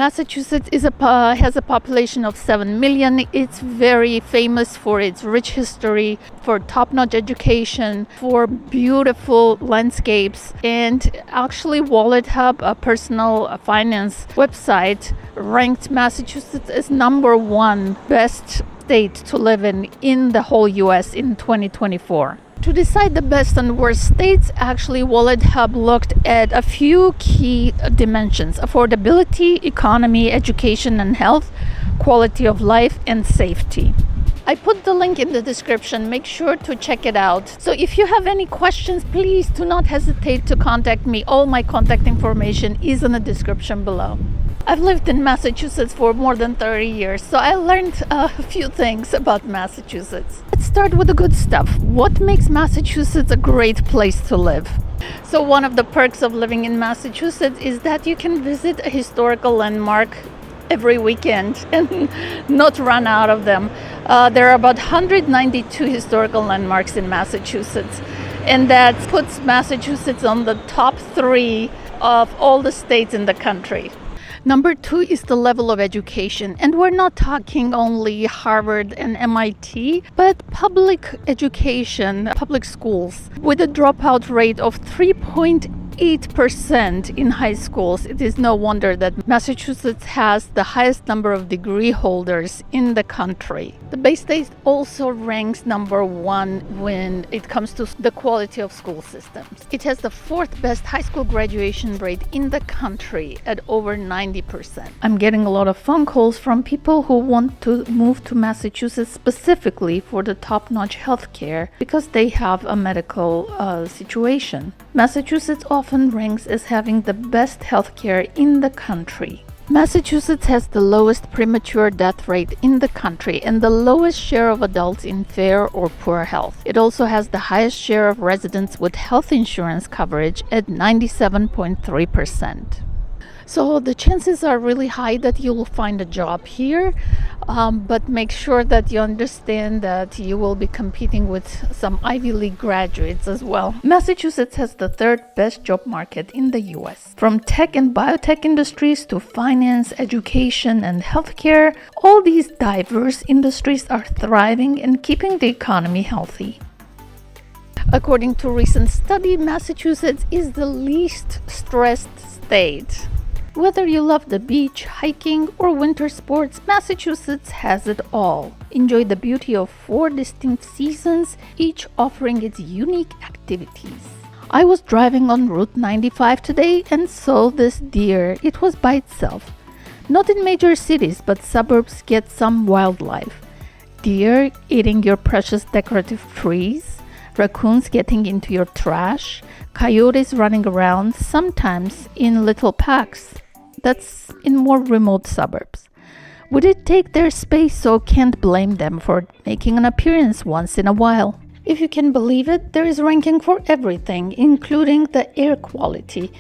Massachusetts has a population of 7 million. It's very famous for its rich history, for top-notch education, for beautiful landscapes. And actually, WalletHub, a personal finance website, ranked Massachusetts as #1 best state to live in the whole US in 2024. To decide the best and worst states, actually, WalletHub looked at a few key dimensions: affordability, economy, education and health, quality of life, and safety. I put the link in the description. Make sure to check it out. So if you have any questions, please do not hesitate to contact me. All my contact information is in the description below. I've lived in Massachusetts for more than 30 years, so I learned a few things about Massachusetts. Let's start with the good stuff. What makes Massachusetts a great place to live? So one of the perks of living in Massachusetts is that you can visit a historical landmark every weekend and not run out of them. There are about 192 historical landmarks in Massachusetts, and that puts Massachusetts on the top 3 of all the states in the country. Number 2 is the level of education, and we're not talking only Harvard and MIT, but public education, public schools, with a dropout rate of 3.8% in high schools. It is no wonder that Massachusetts has the highest number of degree holders in the country. The Bay State also ranks #1 when it comes to the quality of school systems. It has the 4th best high school graduation rate in the country at over 90%. I'm getting a lot of phone calls from people who want to move to Massachusetts specifically for the top-notch healthcare because they have a medical situation. Massachusetts often ranks as having the best healthcare in the country. Massachusetts has the lowest premature death rate in the country and the lowest share of adults in fair or poor health. It also has the highest share of residents with health insurance coverage at 97.3%. So the chances are really high that you will find a job here, but make sure that you understand that you will be competing with some Ivy League graduates as well. Massachusetts has the 3rd best job market in the US. From tech and biotech industries to finance, education, and healthcare, all these diverse industries are thriving and keeping the economy healthy. According to a recent study, Massachusetts is the least stressed state. Whether you love the beach, hiking, or winter sports, Massachusetts has it all. Enjoy the beauty of 4 distinct seasons, each offering its unique activities. I was driving on Route 95 today and saw this deer. It was by itself. Not in major cities, but suburbs get some wildlife. Deer eating your precious decorative trees, raccoons getting into your trash, coyotes running around, sometimes in little packs. That's in more remote suburbs. Would it take their space, so can't blame them for making an appearance once in a while. If you can believe it, there is ranking for everything, including the air quality.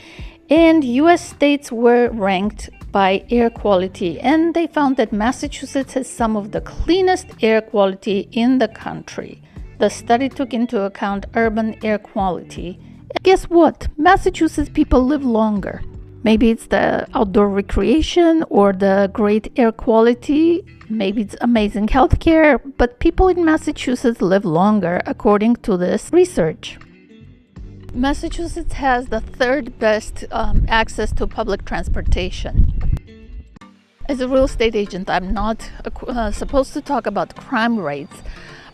And US states were ranked by air quality, and they found that Massachusetts has some of the cleanest air quality in the country. The study took into account urban air quality. Guess what? Massachusetts people live longer. Maybe it's the outdoor recreation or the great air quality. Maybe it's amazing healthcare, but people in Massachusetts live longer, according to this research. Massachusetts has the 3rd best access to public transportation. As a real estate agent, I'm not supposed to talk about crime rates,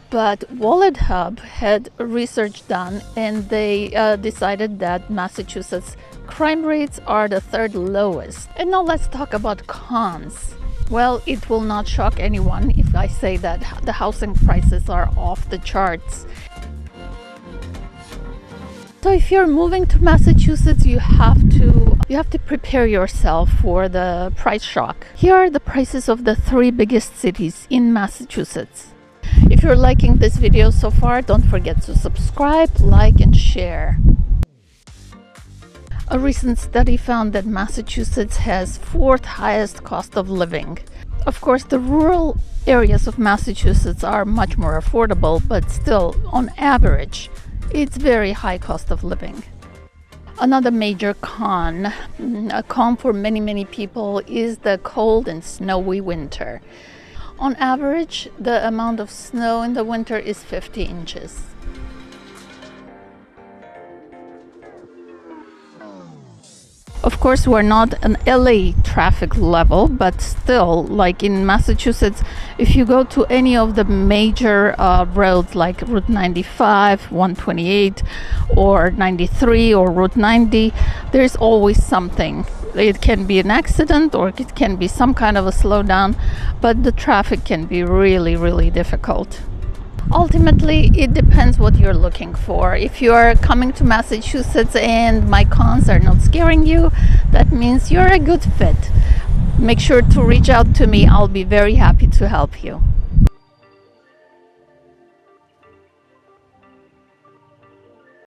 but WalletHub had research done, and they decided that Massachusetts crime rates are the 3rd lowest. And now let's talk about cons. Well, it will not shock anyone if I say that the housing prices are off the charts. So if you're moving to Massachusetts, you have to prepare yourself for the price shock. Here are the prices of the 3 biggest cities in Massachusetts. If you're liking this video so far, don't forget to subscribe, like, and share. A recent study found that Massachusetts has 4th highest cost of living. Of course, the rural areas of Massachusetts are much more affordable, but still, on average, it's very high cost of living. Another major con, a con for many people, is the cold and snowy winter. On average, the amount of snow in the winter is 50 inches. Of course, we're not an LA traffic level, but still, like in Massachusetts, if you go to any of the major roads like Route 95, 128, or 93, or Route 90, there's always something. It can be an accident or it can be some kind of a slowdown, but the traffic can be really difficult. Ultimately, it depends what you're looking for. If you're coming to Massachusetts and my cons are not scaring you, that means you're a good fit. Make sure to reach out to me. I'll be very happy to help you.